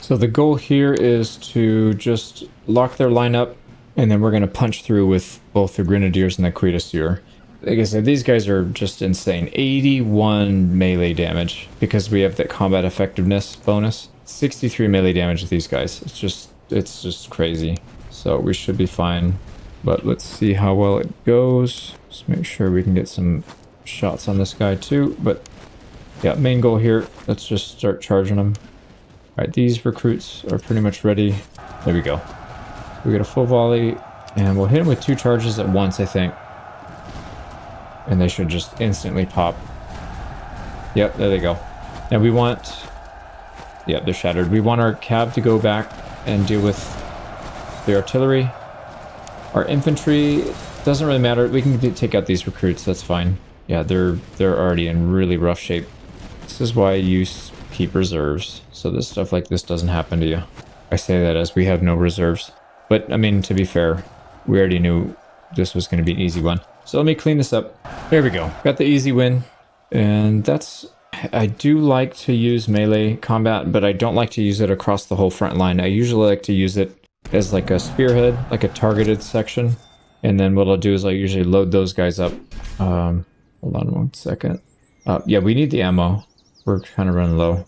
So the goal here is to just lock their line up, and then we're going to punch through with both the Grenadiers and the Cuirassier. Like I said, these guys are just insane. 81 melee damage because we have that combat effectiveness bonus. 63 melee damage with these guys. It's just crazy. So we should be fine. But let's see how well it goes. Just make sure we can get some shots on this guy too. But yeah, main goal here, let's just start charging them. All right, these recruits are pretty much ready. There we go. We get a full volley, and we'll hit them with 2 charges at once, I think. And they should just instantly pop. Yep, there they go. Now we want... Yep, they're shattered. We want our cab to go back and deal with the artillery. Our infantry doesn't really matter. We can take out these recruits, that's fine. Yeah, they're already in really rough shape. This is why you keep reserves, so this stuff like this doesn't happen to you. I say that as we have no reserves. But, I mean, to be fair, we already knew this was going to be an easy one. So let me clean this up. There we go. Got the easy win. And that's... I do like to use melee combat, but I don't like to use it across the whole front line. I usually like to use it as like a spearhead, like a targeted section. And then what I'll do is I'll usually load those guys up. Hold on one second. Yeah, we need the ammo. We're kind of running low.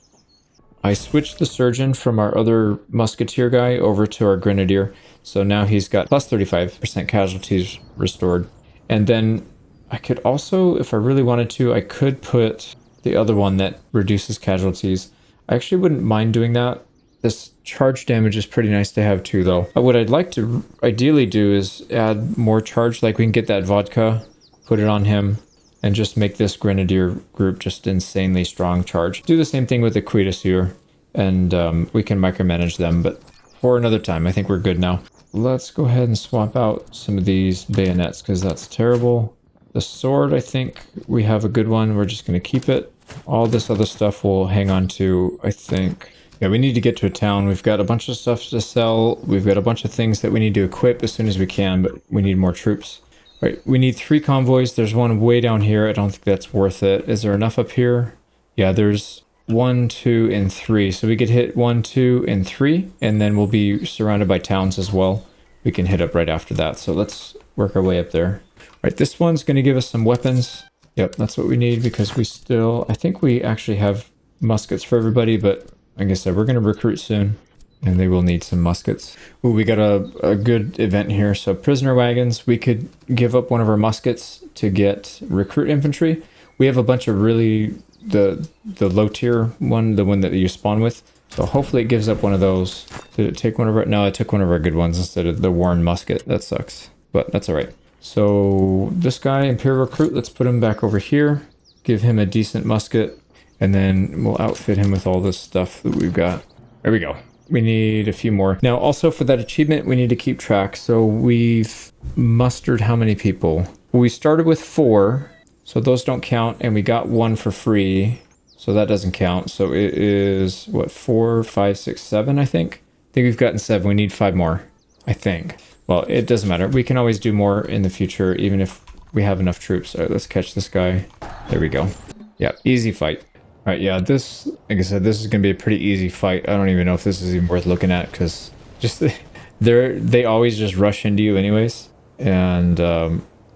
I switched the surgeon from our other musketeer guy over to our grenadier. So now he's got plus 35% casualties restored. And then I could also, if I really wanted to, I could put the other one that reduces casualties. I actually wouldn't mind doing that. This charge damage is pretty nice to have too, though. What I'd like to ideally do is add more charge, like we can get that vodka, put it on him, and just make this grenadier group just insanely strong charge. Do the same thing with the Cuirassier, and we can micromanage them, but for another time. I think we're good now. Let's go ahead and swap out some of these bayonets, because that's terrible. The sword, I think we have a good one. We're just going to keep it. All this other stuff we'll hang on to, I think. Yeah, we need to get to a town. We've got a bunch of stuff to sell. We've got a bunch of things that we need to equip as soon as we can, but we need more troops. Right, we need 3 convoys. There's one way down here. I don't think that's worth it. Is there enough up here? Yeah, there's 1, 2, and 3. So we could hit 1, 2, and 3, and then we'll be surrounded by towns as well. We can hit up right after that. So let's work our way up there. Right, this one's going to give us some weapons. Yep, that's what we need because we still... I think we actually have muskets for everybody, but like I said, we're going to recruit soon. And they will need some muskets. Ooh, we got a good event here. So prisoner wagons, we could give up one of our muskets to get recruit infantry. We have a bunch of really the low tier one, the one that you spawn with. So hopefully it gives up one of those. Did it take one of our... No, it took one of our good ones instead of the worn musket. That sucks, but that's all right. So this guy, Imperial Recruit, let's put him back over here. Give him a decent musket. And then we'll outfit him with all this stuff that we've got. There we go. We need a few more. Now, also for that achievement, we need to keep track. So we've mustered how many people? We started with 4, so those don't count, and we got 1 for free, so that doesn't count. So it is, what, 4, 5, 6, 7, I think? I think we've gotten 7. We need 5 more, I think. Well, it doesn't matter. We can always do more in the future, even if we have enough troops. All right, let's catch this guy. There we go. Yeah, easy fight. All right, yeah, this, like I said, this is going to be a pretty easy fight. I don't even know if this is even worth looking at because just they always just rush into you anyways. And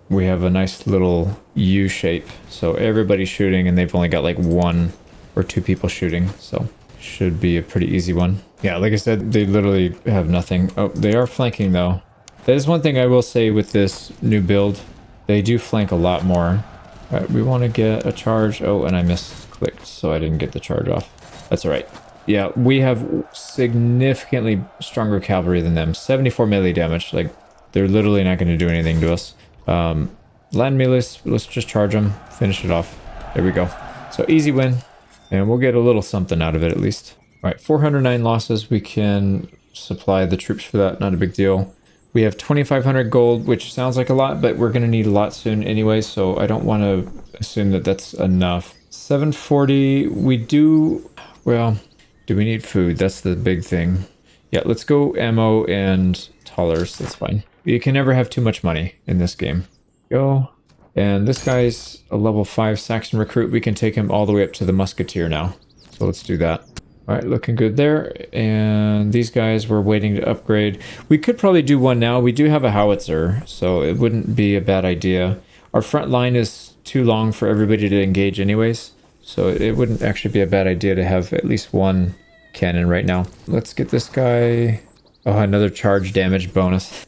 we have a nice little U shape. So everybody's shooting and they've only got like 1 or 2 people shooting. So should be a pretty easy one. Yeah, like I said, they literally have nothing. Oh, they are flanking though. That is one thing I will say with this new build. They do flank a lot more. All right, we want to get a charge. Oh, and I misclicked, so I didn't get the charge off. That's all right. Yeah, we have significantly stronger cavalry than them. 74 melee damage. Like, they're literally not going to do anything to us. Land melee, let's just charge them. Finish it off. There we go. So easy win. And we'll get a little something out of it at least. All right, 409 losses. We can supply the troops for that. Not a big deal. We have 2,500 gold, which sounds like a lot, but we're going to need a lot soon anyway, so I don't want to assume that that's enough. 740, we do... Well, do we need food? That's the big thing. Yeah, let's go ammo and tollers. That's fine. You can never have too much money in this game. Go. And this guy's a level 5 Saxon recruit. We can take him all the way up to the musketeer now. So let's do that. All right, looking good there. And these guys were waiting to upgrade. We could probably do one now. We do have a howitzer, so it wouldn't be a bad idea. Our front line is too long for everybody to engage anyways, so it wouldn't actually be a bad idea to have at least one cannon right now. Let's get this guy. Oh, another charge damage bonus.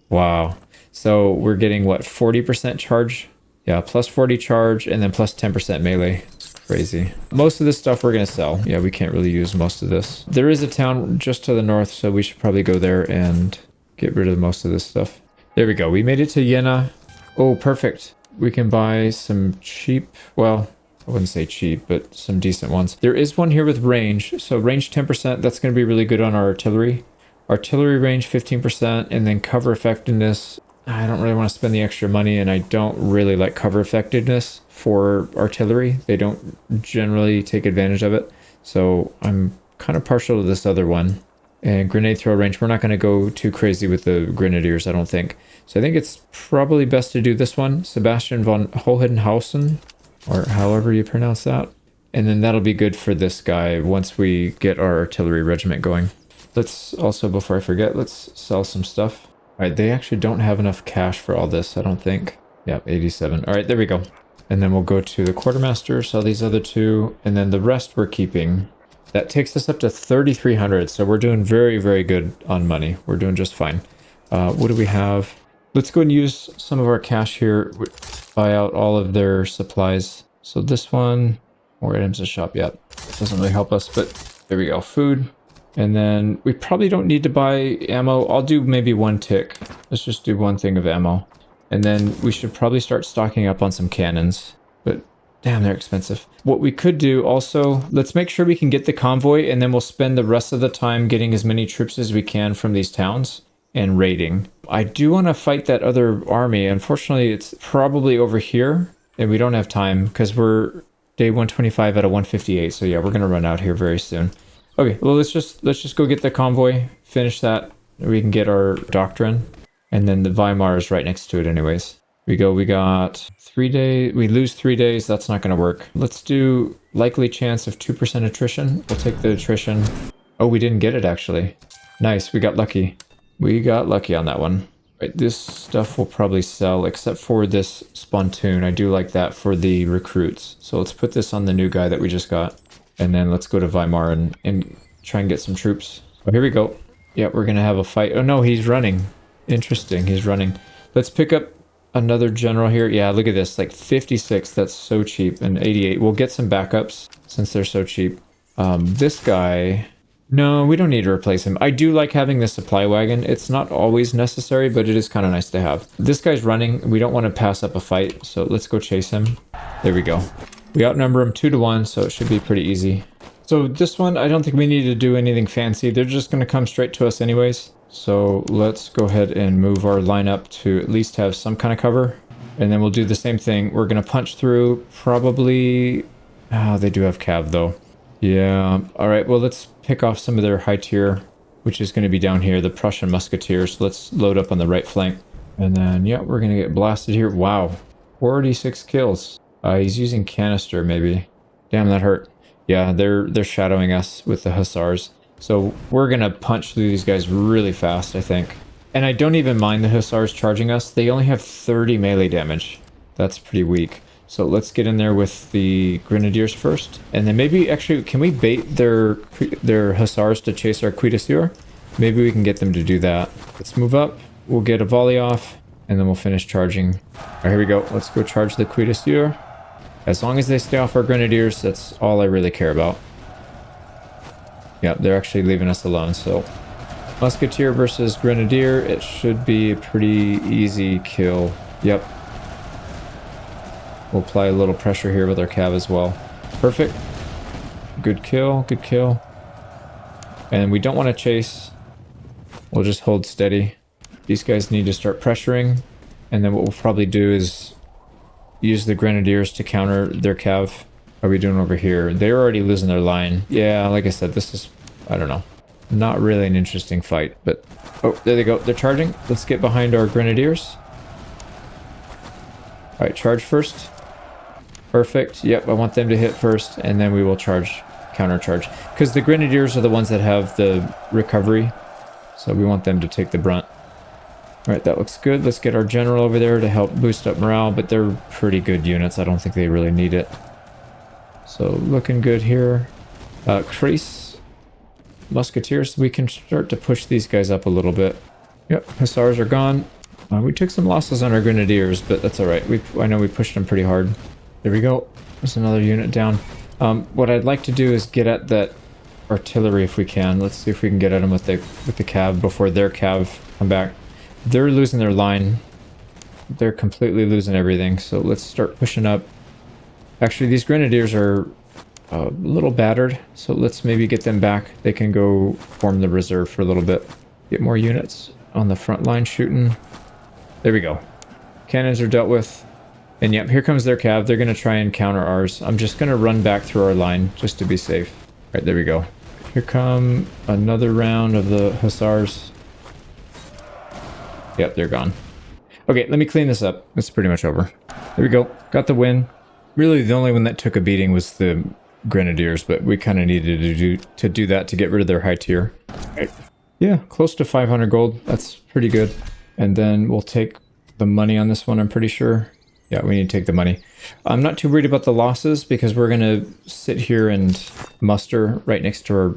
Wow. So we're getting what, 40% charge? Yeah, plus 40 charge and then plus 10% melee. Crazy. Most of this stuff we're going to sell. Yeah, we can't really use most of this. There is a town just to the north, so we should probably go there and get rid of most of this stuff. There we go. We made it to Jena. Oh, perfect. We can buy some cheap, well, I wouldn't say cheap, but some decent ones. There is one here with range. So range 10%, that's going to be really good on our artillery. Artillery range 15%, and then cover effectiveness. I don't really want to spend the extra money, and I don't really like cover effectiveness for artillery. They don't generally take advantage of it. So I'm kind of partial to this other one. And grenade throw range, we're not going to go too crazy with the grenadiers, I don't think. So I think it's probably best to do this one. Sebastian von Hohenhausen, or however you pronounce that. And then that'll be good for this guy once we get our artillery regiment going. Let's also, before I forget, let's sell some stuff. All right, they actually don't have enough cash for all this, I don't think. Yep, 87. All right, there we go. And then we'll go to the quartermaster, sell these other two, and then the rest we're keeping. That takes us up to 3,300, so we're doing very, very good on money. We're doing just fine. What do we have? Let's go and use some of our cash here, buy out all of their supplies. So this one, more items to shop, yep. Doesn't really help us, but there we go, food. And then we probably don't need to buy ammo. I'll do maybe one tick. Let's just do one thing of ammo. And then we should probably start stocking up on some cannons. But damn, they're expensive. What we could do also, let's make sure we can get the convoy, and then we'll spend the rest of the time getting as many troops as we can from these towns and raiding. I do want to fight that other army. Unfortunately, it's probably over here, and we don't have time because we're day 125 out of 158. So yeah, we're going to run out here very soon. Okay, well, let's just go get the convoy, finish that. We can get our doctrine, and then the Weimar is right next to it anyways. We got 3 days, we lose 3 days, that's not going to work. Let's do likely chance of 2% attrition. We'll take the attrition. Oh, we didn't get it actually. Nice, we got lucky. We got lucky on that one. Right, this stuff will probably sell, except for this spontoon. I do like that for the recruits. So let's put this on the new guy that we just got. And then let's go to Weimar and try and get some troops. Oh, here we go. Yeah, we're going to have a fight. Oh, no, he's running. Interesting, he's running. Let's pick up another general here. Yeah, look at this, like 56. That's so cheap. And 88. We'll get some backups since they're so cheap. This guy... No, we don't need to replace him. I do like having the supply wagon. It's not always necessary, but it is kind of nice to have. This guy's running. We don't want to pass up a fight, so let's go chase him. There we go. We outnumber them 2-1, so it should be pretty easy. So this one, I don't think we need to do anything fancy. They're just going to come straight to us anyways. So let's go ahead and move our lineup to at least have some kind of cover. And then we'll do the same thing. We're going to punch through probably... Oh, they do have cav though. Yeah. All right, well, let's pick off some of their high tier, which is going to be down here, the Prussian musketeers. Let's load up on the right flank. And then, yeah, we're going to get blasted here. Wow. 46 kills. He's using canister, maybe. Damn, that hurt. Yeah, they're shadowing us with the hussars. So we're going to punch through these guys really fast, I think. And I don't even mind the hussars charging us. They only have 30 melee damage. That's pretty weak. So let's get in there with the grenadiers first. And then maybe, actually, can we bait their hussars to chase our cuirassier? Maybe we can get them to do that. Let's move up. We'll get a volley off, and then we'll finish charging. All right, here we go. Let's go charge the cuirassier. As long as they stay off our grenadiers, that's all I really care about. Yeah, they're actually leaving us alone, so... Musketeer versus grenadier, it should be a pretty easy kill. Yep. We'll apply a little pressure here with our cav as well. Perfect. Good kill, good kill. And we don't want to chase. We'll just hold steady. These guys need to start pressuring. And then what we'll probably do is use the grenadiers to counter their cav. How are we doing over here? They're already losing their line. Yeah, like I said, this is, I don't know, not really an interesting fight, but... Oh, there they go. They're charging. Let's get behind our grenadiers. Alright, charge first. Perfect. Yep, I want them to hit first, and then we will charge countercharge. Because the grenadiers are the ones that have the recovery. So we want them to take the brunt. Alright, that looks good. Let's get our general over there to help boost up morale. But they're pretty good units. I don't think they really need it. So looking good here. Crease. Musketeers. We can start to push these guys up a little bit. Yep, Hussars are gone. We took some losses on our Grenadiers, but that's alright. I know we pushed them pretty hard. There we go. There's another unit down. What I'd like to do is get at that artillery if we can. Let's see if we can get at them with the cav before their cav come back. They're losing their line. They're completely losing everything, so let's start pushing up. Actually, these Grenadiers are a little battered, so let's maybe get them back. They can go form the reserve for a little bit. Get more units on the front line shooting. There we go. Cannons are dealt with. And yep, here comes their cav. They're going to try and counter ours. I'm just going to run back through our line just to be safe. Right, there we go. Here come another round of the Hussars. Yep, they're gone. Okay, let me clean this up. It's pretty much over. There we go. Got the win. Really, the only one that took a beating was the Grenadiers, but we kind of needed to do that to get rid of their high tier. Right. Yeah, close to 500 gold. That's pretty good. And then we'll take the money on this one, I'm pretty sure. Yeah, we need to take the money. I'm not too worried about the losses because we're going to sit here and muster right next to our,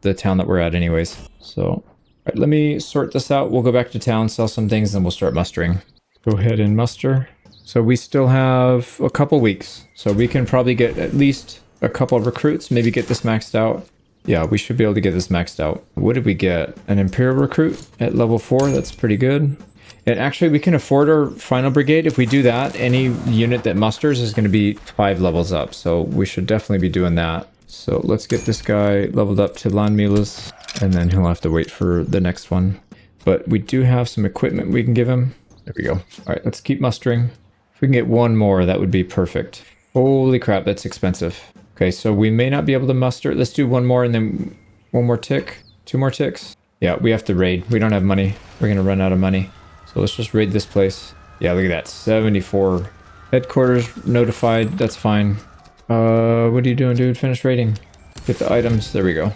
the town that we're at anyways. So, right, let me sort this out. We'll go back to town, sell some things, and we'll start mustering. Go ahead and muster. So we still have a couple weeks. So we can probably get at least a couple of recruits, maybe get this maxed out. Yeah, we should be able to get this maxed out. What did we get? An Imperial recruit at level 4. That's pretty good. And actually, we can afford our final brigade. If we do that, any unit that musters is going to be 5 levels up. So we should definitely be doing that. So let's get this guy leveled up to Landmühles, and then he'll have to wait for the next one. But we do have some equipment we can give him. There we go. All right, let's keep mustering. If we can get one more, that would be perfect. Holy crap, that's expensive. Okay, so we may not be able to muster. Let's do one more and then one more tick. 2 more ticks. Yeah, we have to raid. We don't have money. We're going to run out of money. So let's just raid this place. Yeah, look at that. 74. Headquarters notified. That's fine. What are you doing, dude? Finish raiding. Get the items. There we go. All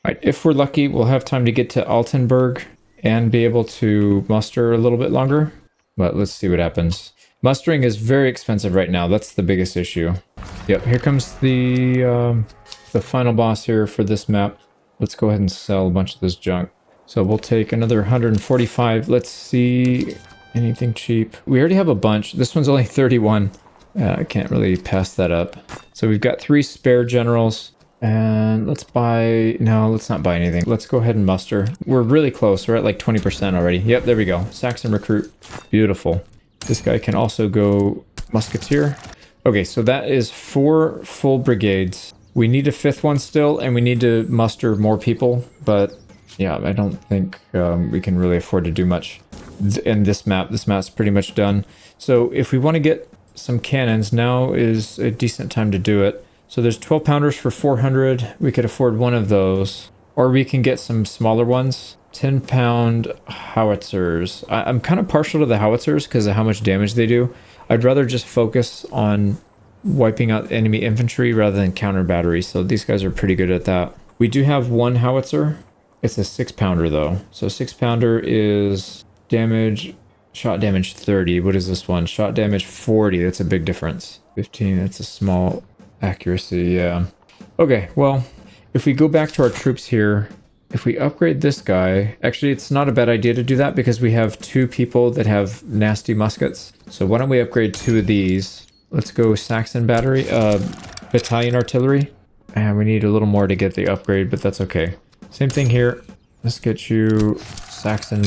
right, if we're lucky, we'll have time to get to Altenburg and be able to muster a little bit longer. But let's see what happens. Mustering is very expensive right now. That's the biggest issue. Yep, here comes the final boss here for this map. Let's go ahead and sell a bunch of this junk. So we'll take another 145. Let's see anything cheap. We already have a bunch. This one's only 31. I can't really pass that up. So we've got 3 spare generals. And let's buy... No, let's not buy anything. Let's go ahead and muster. We're really close. We're at like 20% already. Yep, there we go. Saxon recruit. Beautiful. This guy can also go musketeer. Okay, so that is 4 full brigades. We need a 5th one still, and we need to muster more people. But yeah, I don't think we can really afford to do much in this map. This map's pretty much done. So if we want to get some cannons, now is a decent time to do it. So there's 12 pounders for 400. We could afford one of those. Or we can get some smaller ones. 10-pound howitzers. I'm kind of partial to the howitzers because of how much damage they do. I'd rather just focus on wiping out enemy infantry rather than counter batteries. So these guys are pretty good at that. We do have 1 howitzer. It's a 6-pounder though. So 6-pounder is damage, shot damage 30. What is this one? Shot damage 40. That's a big difference. 15, that's a small accuracy, yeah. Okay, well, if we go back to our troops here, if we upgrade this guy, actually it's not a bad idea to do that because we have 2 people that have nasty muskets. So why don't we upgrade 2 of these? Let's go Saxon battery, battalion artillery. And we need a little more to get the upgrade, but that's okay. Same thing here. Let's get you Saxon.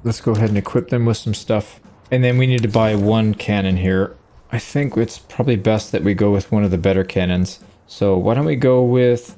Let's go ahead and equip them with some stuff. And then we need to buy 1 cannon here. I think it's probably best that we go with one of the better cannons. So why don't we go with...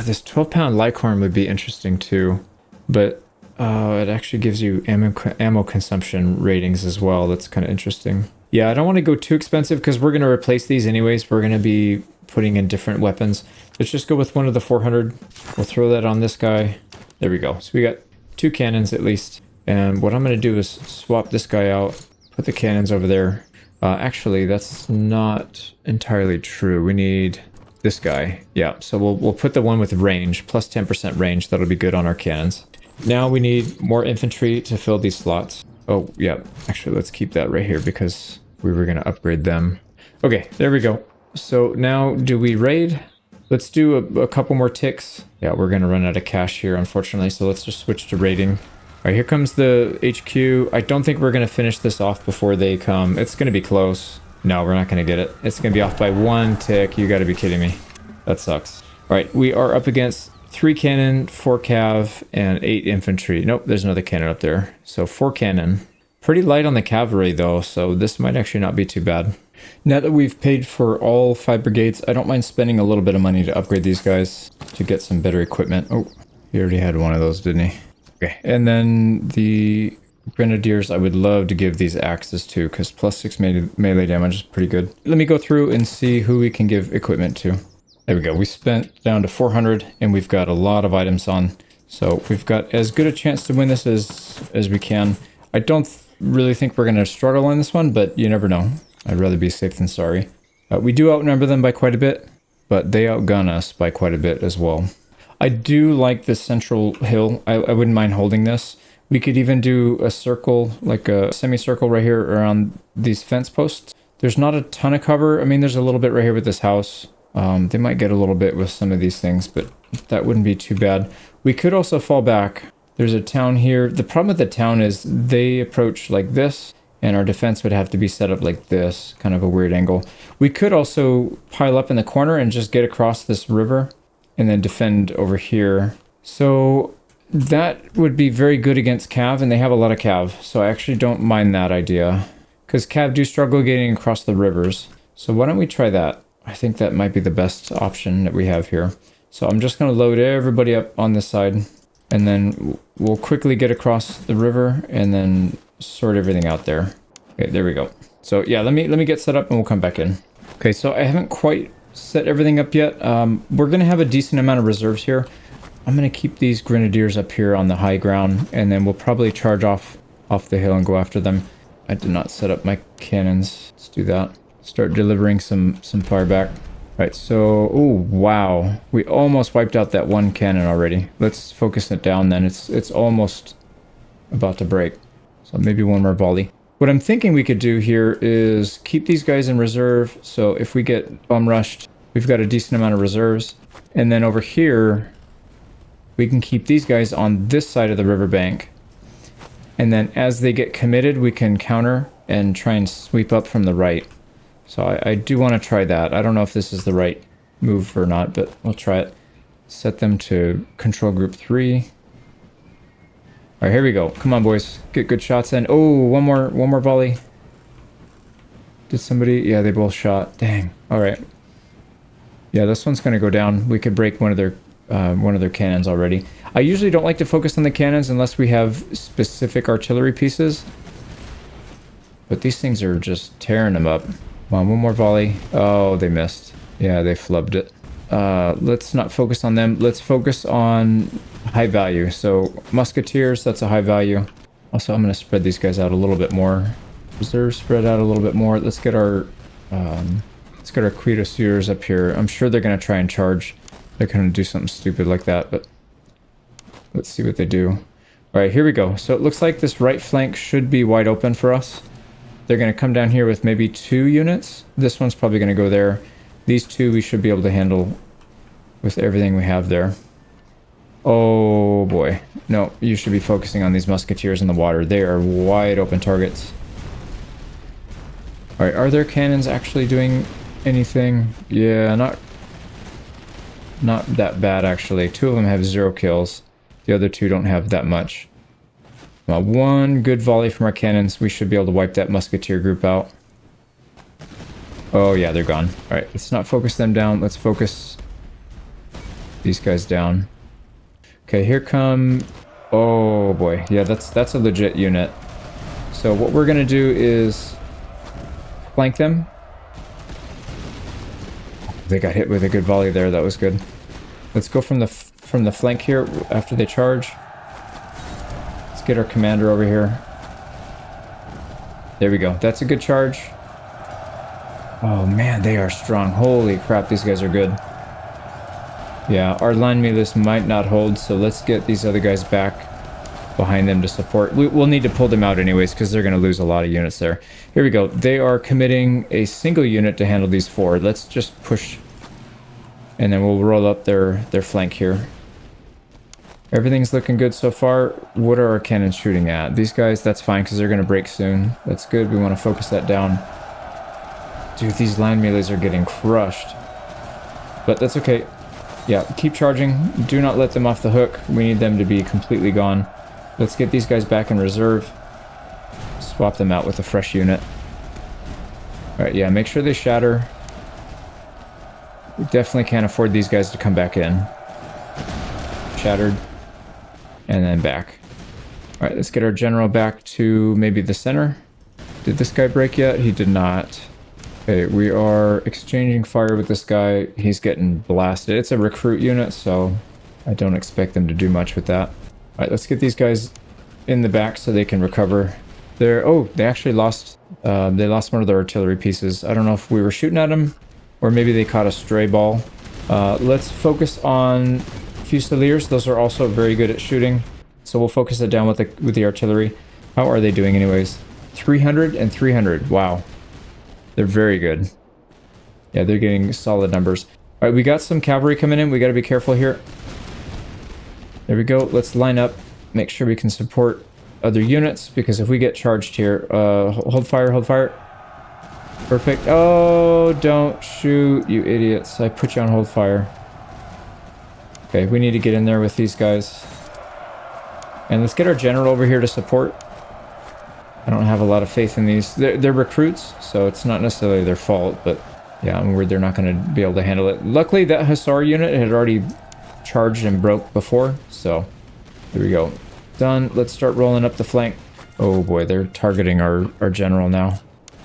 this 12-pound Lycorn would be interesting too. But it actually gives you ammo consumption ratings as well. That's kind of interesting. Yeah, I don't want to go too expensive because we're going to replace these anyways. We're going to be putting in different weapons. Let's just go with one of the 400. We'll throw that on this guy. There we go. So we got 2 cannons at least. And what I'm going to do is swap this guy out. Put the cannons over there. Actually, that's not entirely true. We need This guy. Yeah, so we'll put the one with range, plus 10% range. That'll be good on our cannons. Now we need more infantry to fill these slots. Oh, yeah. Actually, let's keep that right here because we were going to upgrade them. Okay, there we go. So now, do we raid? Let's do a couple more ticks. Yeah, we're going to run out of cash here, unfortunately, so let's just switch to raiding. All right, here comes the HQ. I don't think we're going to finish this off before they come. It's going to be close. No, we're not going to get it. It's going to be off by 1 tick. You got to be kidding me. That sucks. All right, we are up against 3 cannon, 4 cav, and 8 infantry. Nope, there's another cannon up there. So 4 cannon. Pretty light on the cavalry, though, so this might actually not be too bad. Now that we've paid for all 5 brigades, I don't mind spending a little bit of money to upgrade these guys to get some better equipment. Oh, he already had one of those, didn't he? Okay, and then the grenadiers, I would love to give these axes to, because plus 6 melee damage is pretty good. Let me go through and see who we can give equipment to. There we go. We spent down to 400, and we've got a lot of items on. So we've got as good a chance to win this as we can. I don't really think we're going to struggle on this one, but you never know. I'd rather be safe than sorry. We do outnumber them by quite a bit, but they outgun us by quite a bit as well. I do like this central hill. I wouldn't mind holding this. We could even do a circle, like a semicircle right here around these fence posts. There's not a ton of cover. I mean, there's a little bit right here with this house. They might get a little bit with some of these things, but that wouldn't be too bad. We could also fall back. There's a town here. The problem with the town is they approach like this, and our defense would have to be set up like this, kind of a weird angle. We could also pile up in the corner and just get across this river and then defend over here. So that would be very good against Cav, and they have a lot of Cav, so I actually don't mind that idea. Because Cav do struggle getting across the rivers. So why don't we try that? I think that might be the best option that we have here. So I'm just going to load everybody up on this side, and then we'll quickly get across the river and then sort everything out there. Okay, there we go. So yeah, let me get set up and we'll come back in. Okay, so I haven't quite set everything up yet. We're going to have a decent amount of reserves here. I'm going to keep these grenadiers up here on the high ground, and then we'll probably charge off the hill and go after them. I did not set up my cannons. Let's do that. Start delivering some fire back. Right, so, oh wow, we almost wiped out that one cannon already. Let's focus it down then. It's almost about to break. So maybe one more volley. What I'm thinking we could do here is keep these guys in reserve. So if we get bum rushed, we've got a decent amount of reserves. And then over here, we can keep these guys on this side of the riverbank. And then as they get committed, we can counter and try and sweep up from the right. So I do want to try that. I don't know if this is the right move or not, but we'll try it. Set them to control group 3. All right, here we go. Come on, boys. Get good shots in. Oh, one more volley. Did somebody? Yeah, they both shot. Dang. All right. Yeah, this one's going to go down. We could break one of their cannons already. I usually don't like to focus on the cannons unless we have specific artillery pieces. But these things are just tearing them up. Come on, one more volley. Oh, they missed. Yeah, they flubbed it. Let's not focus on them. Let's focus on high value. So musketeers, that's a high value. Also, I'm going to spread these guys out a little bit more. Reserves spread out a little bit more. Let's get our cuirassiers up here. I'm sure they're going to try and charge. They're going to do something stupid like that, but let's see what they do. All right, here we go. So it looks like this right flank should be wide open for us. They're going to come down here with maybe 2 units. This one's probably going to go there. These 2 we should be able to handle with everything we have there. Oh boy. No, you should be focusing on these musketeers in the water. They are wide open targets. All right, are their cannons actually doing anything? Yeah, not that bad actually. 2 of them have 0 kills. The other 2 don't have that much. One good volley from our cannons, we should be able to wipe that musketeer group out. Oh yeah, they're gone. All right, let's not focus them down. Let's focus these guys down. Okay, here come... Oh boy, yeah, that's a legit unit. So what we're gonna do is flank them. They got hit with a good volley there. That was good. Let's go from the flank here after they charge. Get our commander over here. There we go. That's a good charge. Oh man, they are strong. Holy crap, these guys are good. Yeah, our line melees might not hold, so let's get these other guys back behind them to support. We'll need to pull them out anyways because they're going to lose a lot of units there. Here we go. They are committing a single unit to handle these four. Let's just push, and then we'll roll up their flank here. Everything's looking good so far. What are our cannons shooting at? These guys, that's fine because they're going to break soon. That's good. We want to focus that down. Dude, these land melees are getting crushed. But that's okay. Yeah, keep charging. Do not let them off the hook. We need them to be completely gone. Let's get these guys back in reserve. Swap them out with a fresh unit. Alright, yeah, make sure they shatter. We definitely can't afford these guys to come back in. Shattered. And then back. Alright, let's get our general back to maybe the center. Did this guy break yet? He did not. Okay, we are exchanging fire with this guy. He's getting blasted. It's a recruit unit, so I don't expect them to do much with that. Alright, let's get these guys in the back so they can recover. Oh, they actually lost, they lost one of their artillery pieces. I don't know if we were shooting at them, or maybe they caught a stray ball. Let's focus on Fusiliers. Those are also very good at shooting, so we'll focus it down with the artillery. How are they doing anyways? 300 and 300. Wow. They're very good. Yeah, they're getting solid numbers. All right, we got some cavalry coming in. We got to be careful here. There we go. Let's line up. Make sure we can support other units, because if we get charged here... hold fire, hold fire. Perfect. Oh, don't shoot, you idiots. I put you on hold fire. Okay, we need to get in there with these guys. And let's get our general over here to support. I don't have a lot of faith in these. They're recruits, so it's not necessarily their fault, but yeah, I'm worried they're not going to be able to handle it. Luckily, that Hussar unit had already charged and broke before, so here we go. Done. Let's start rolling up the flank. Oh boy, they're targeting our general now.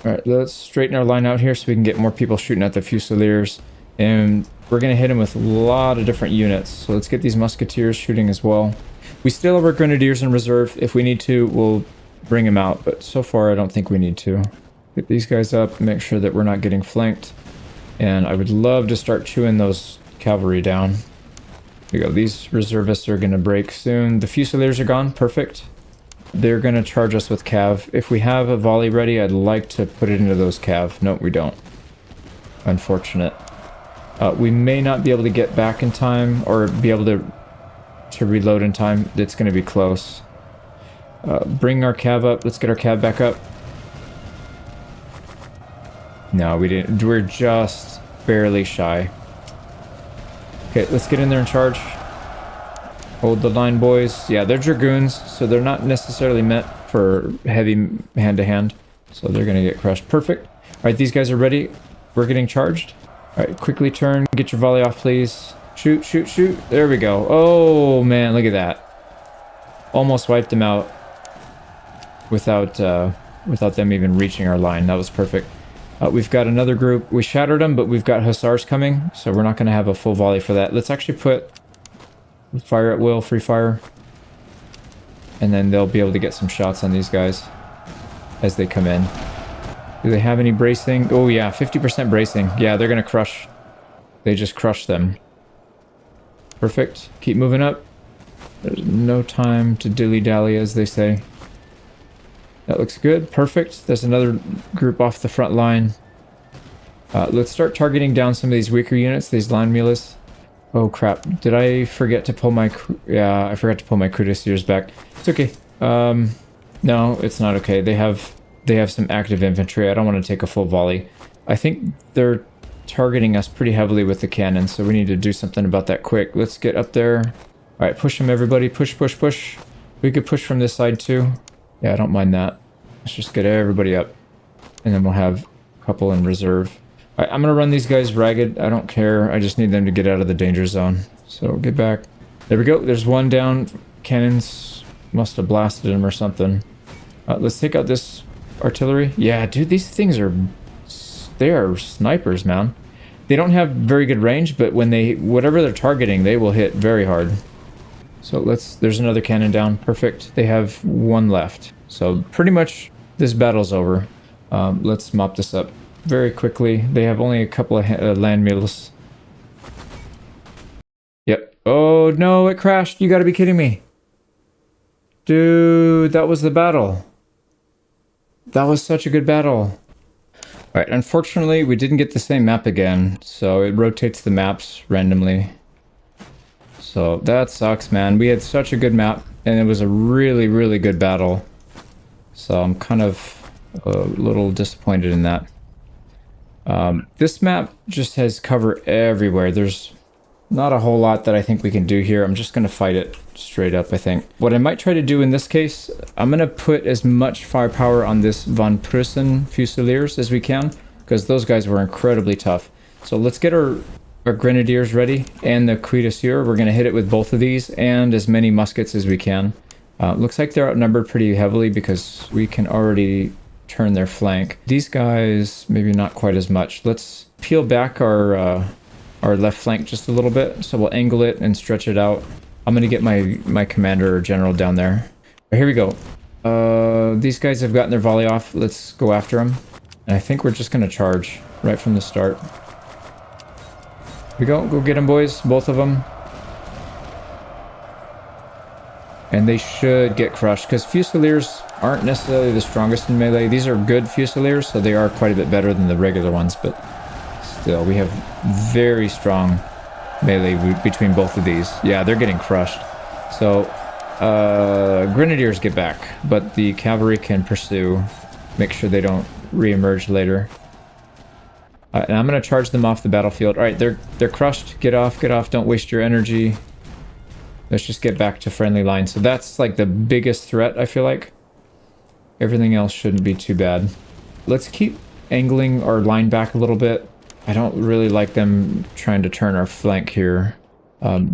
Alright, let's straighten our line out here so we can get more people shooting at the Fusiliers. And we're going to hit them with a lot of different units, so let's get these musketeers shooting as well. We still have our grenadiers in reserve. If we need to, we'll bring them out, but so far I don't think we need to. Get these guys up, make sure that we're not getting flanked, and I would love to start chewing those cavalry down. Here we go. These reservists are going to break soon. The Fusiliers are gone. Perfect. They're going to charge us with cav. If we have a volley ready, I'd like to put it into those cav. No, we don't. Unfortunate. We may not be able to get back in time, or be able to reload in time. It's going to be close. Bring our cav up. Let's get our cav back up. No, we didn't. We're just barely shy. Okay, let's get in there and charge. Hold the line, boys. Yeah, they're dragoons, so they're not necessarily meant for heavy hand-to-hand. So they're going to get crushed. Perfect. All right, these guys are ready. We're getting charged. All right, quickly turn. Get your volley off, please. Shoot, shoot, shoot. There we go. Oh, man, look at that. Almost wiped them out without them even reaching our line. That was perfect. We've got another group. We shattered them, but we've got hussars coming, so we're not going to have a full volley for that. Let's actually put fire at will, free fire, and then they'll be able to get some shots on these guys as they come in. Do they have any bracing? Oh yeah, 50% bracing. Yeah, they're going to crush. They just crushed them. Perfect. Keep moving up. There's no time to dilly-dally, as they say. That looks good. Perfect. There's another group off the front line. Let's start targeting down some of these weaker units, these line melees. Oh crap. Did I forget to pull my... Yeah, I forgot to pull my cuirassiers back. It's okay. No, it's not okay. They have some active infantry. I don't want to take a full volley. I think they're targeting us pretty heavily with the cannons, so we need to do something about that quick. Let's get up there. Alright, push them, everybody. Push, push, push. We could push from this side too. Yeah, I don't mind that. Let's just get everybody up. And then we'll have a couple in reserve. Alright, I'm going to run these guys ragged. I don't care. I just need them to get out of the danger zone. So get back. There we go. There's one down. Cannons must have blasted him or something. Let's take out this artillery. Yeah, dude, these things are... They are snipers, man. They don't have very good range, but when they... Whatever they're targeting, they will hit very hard. So let's... There's another cannon down. Perfect. They have one left. So pretty much this battle's over. Let's mop this up very quickly. They have only a couple of land mules. Oh no, it crashed. You gotta be kidding me. Dude, that was the battle. That was such a good battle. Alright, unfortunately, we didn't get the same map again, so it rotates the maps randomly. So that sucks, man. We had such a good map, and it was a really, really good battle. So I'm kind of a little disappointed in that. This map just has cover everywhere. There's not a whole lot that I think we can do here. I'm just going to fight it straight up, I think. What I might try to do in this case, I'm going to put as much firepower on this Von Prussen Fusiliers as we can, because those guys were incredibly tough. So let's get our Grenadiers ready, and the Cuirassiers. We're going to hit it with both of these, and as many muskets as we can. Looks like they're outnumbered pretty heavily, because we can already turn their flank. These guys, maybe not quite as much. Let's peel back our left flank just a little bit, so we'll angle it and stretch it out. I'm gonna get my commander or general down there. Here we go. These guys have gotten their volley off. Let's go after them. And I think we're just gonna charge right from the start. Here we go get them, boys, both of them. And they should get crushed, because Fusiliers aren't necessarily the strongest in melee. These are good Fusiliers, so they are quite a bit better than the regular ones, but still, we have very strong melee between both of these. Yeah, they're getting crushed. So, Grenadiers get back, but the cavalry can pursue. Make sure they don't re-emerge later. And I'm going to charge them off the battlefield. Alright, they're crushed. Get off, don't waste your energy. Let's just get back to friendly lines. So that's like the biggest threat, I feel like. Everything else shouldn't be too bad. Let's keep angling our line back a little bit. I don't really like them trying to turn our flank here.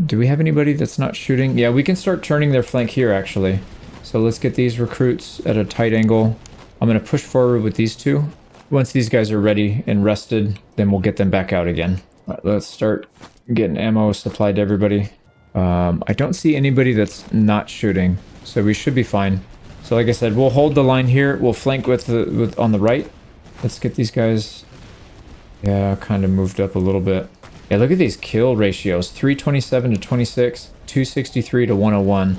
Do we have anybody that's not shooting? Yeah, we can start turning their flank here, actually. So let's get these recruits at a tight angle. I'm going to push forward with these two. Once these guys are ready and rested, then we'll get them back out again. All right, let's start getting ammo supplied to everybody. I don't see anybody that's not shooting, so we should be fine. So like I said, we'll hold the line here. We'll flank with on the right. Let's get these guys, yeah, kind of moved up a little bit. Yeah, look at these kill ratios: 327 to 26, 263 to 101.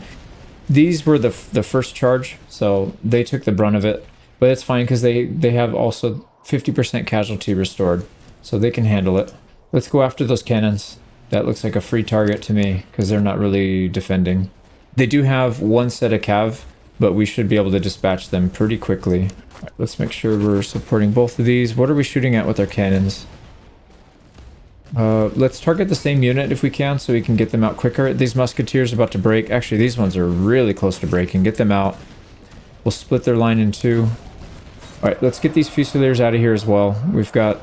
These were the first charge, so they took the brunt of it. But it's fine, because they have also 50% casualty restored, so they can handle it. Let's go after those cannons. That looks like a free target to me, because they're not really defending. They do have one set of cav, but we should be able to dispatch them pretty quickly. Right, let's make sure we're supporting both of these. What are we shooting at with our cannons? Let's target the same unit if we can, so we can get them out quicker. These musketeers are about to break. Actually, these ones are really close to breaking. Get them out. We'll split their line in two. Alright, let's get these Fusiliers out of here as well. We've got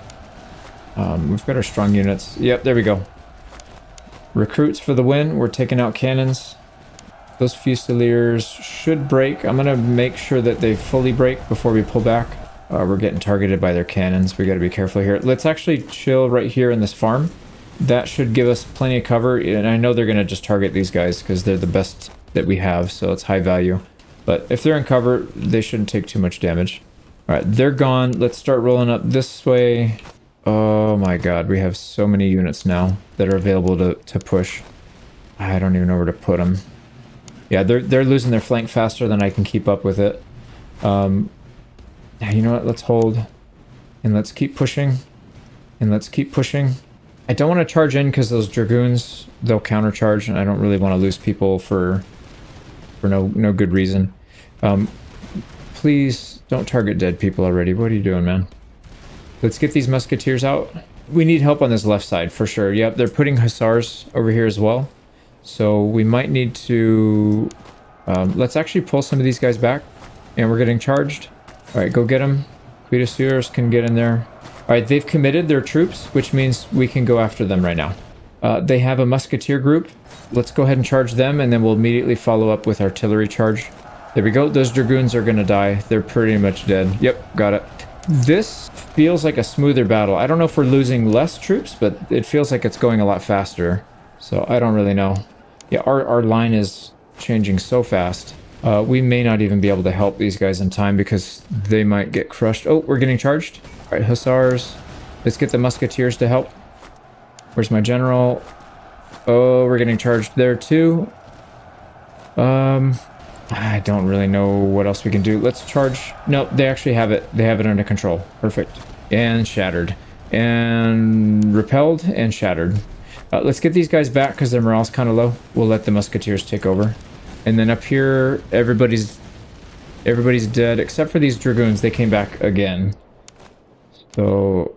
our strong units. Yep, there we go. Recruits for the win. We're taking out cannons. Those Fusiliers should break. I'm going to make sure that they fully break before we pull back. We're getting targeted by their cannons. We got to be careful here. Let's actually chill right here in this farm. That should give us plenty of cover. And I know they're going to just target these guys because they're the best that we have, so it's high value. But if they're in cover, they shouldn't take too much damage. Alright, they're gone. Let's start rolling up this way. Oh my god, we have so many units now that are available to push. I don't even know where to put them. Yeah, they're losing their flank faster than I can keep up with it. You know what? Let's hold. And let's keep pushing. And let's keep pushing. I don't want to charge in because those Dragoons, they'll countercharge, and I don't really want to lose people for no good reason. Please don't target dead people already. What are you doing, man? Let's get these musketeers out. We need help on this left side for sure. Yep, they're putting hussars over here as well. So we might need to... let's actually pull some of these guys back. And we're getting charged. Alright, go get them. Cuirassiers can get in there. Alright, they've committed their troops, which means we can go after them right now. They have a musketeer group. Let's go ahead and charge them, and then we'll immediately follow up with artillery charge. There we go. Those Dragoons are going to die. They're pretty much dead. Yep, got it. This feels like a smoother battle. I don't know if we're losing less troops, but it feels like it's going a lot faster. So I don't really know. Yeah, our line is changing so fast. We may not even be able to help these guys in time because they might get crushed. Oh, we're getting charged. All right, hussars. Let's get the musketeers to help. Where's my general? Oh, we're getting charged there too. I don't really know what else we can do. Let's charge. Nope, they actually have it. They have it under control. Perfect. And shattered. And repelled and shattered. Let's get these guys back because their morale's kind of low. We'll let the musketeers take over. And then up here, everybody's dead except for these dragoons. They came back again. So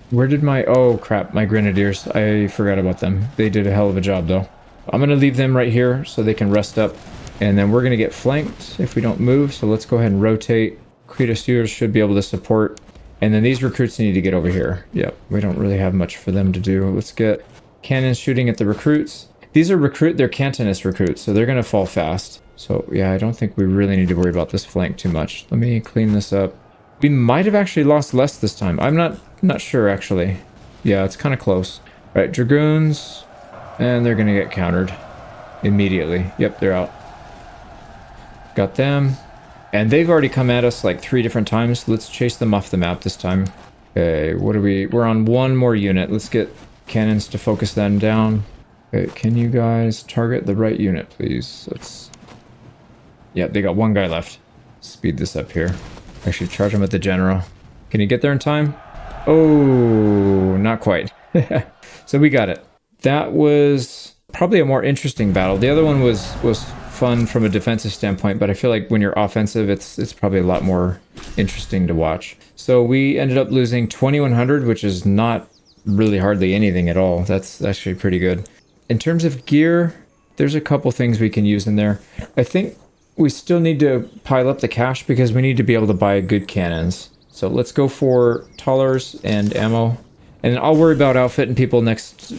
where did my... Oh, crap. My grenadiers. I forgot about them. They did a hell of a job, though. I'm going to leave them right here so they can rest up. And then we're going to get flanked if we don't move. So let's go ahead and rotate. Cuirassiers should be able to support. And then these recruits need to get over here. Yep, we don't really have much for them to do. Let's get cannons shooting at the recruits. These are they're Cantonist recruits, so they're going to fall fast. So yeah, I don't think we really need to worry about this flank too much. Let me clean this up. We might have actually lost less this time. I'm not sure, actually. Yeah, it's kind of close. All right, dragoons. And they're going to get countered immediately. Yep, they're out. Got them. And they've already come at us like 3 different times. Let's chase them off the map this time. Okay, what are we? We're on 1 more unit. Let's get cannons to focus them down. Okay, can you guys target the right unit, please? Let's... Yeah, they got 1 guy left. Speed this up here. Actually, charge him at the general. Can you get there in time? Oh, not quite. So we got it. That was probably a more interesting battle. The other one was fun from a defensive standpoint, but I feel like when you're offensive, it's probably a lot more interesting to watch. So we ended up losing 2,100, which is not really hardly anything at all. That's actually pretty good. In terms of gear, there's a couple things we can use in there. I think we still need to pile up the cash because we need to be able to buy good cannons. So let's go for Tollers and ammo. And I'll worry about outfitting people next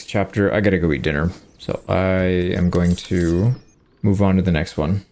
chapter. I gotta go eat dinner. So I am going to move on to the next one.